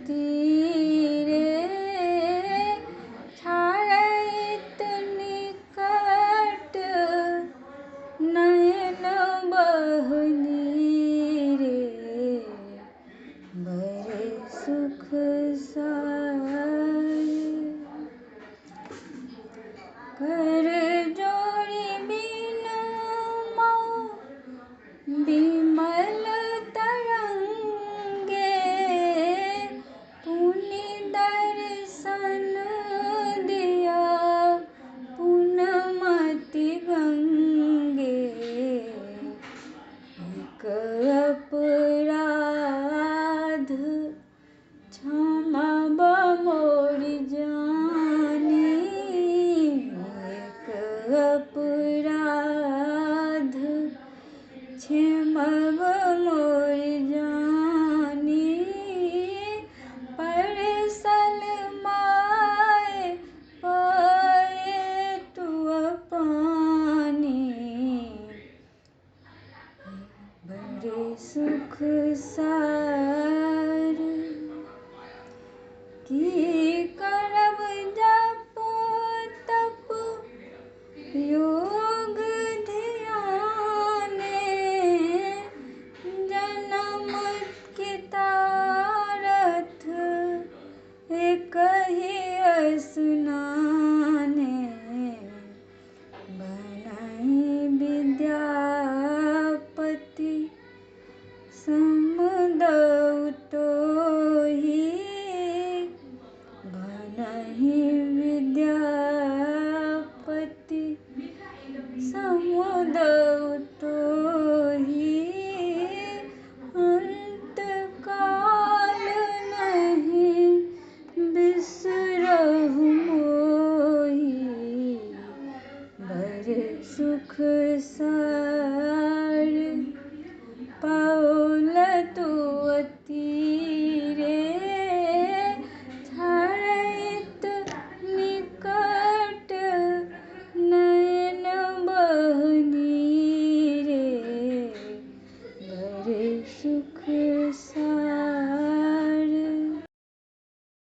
तीरे ठाड़ैत निकट नयन बहनी रे बड़े सुख सार कर जोड़ी बिनु मऊ बिमल तरंगे पुनि दर्शन दिया पुनमति गंगे एक अपराध क्षमब मोरि जानी एक अपराध क्षमब मोरि जानी परसल माय पाए तुअ पानी बड़े सुख सार की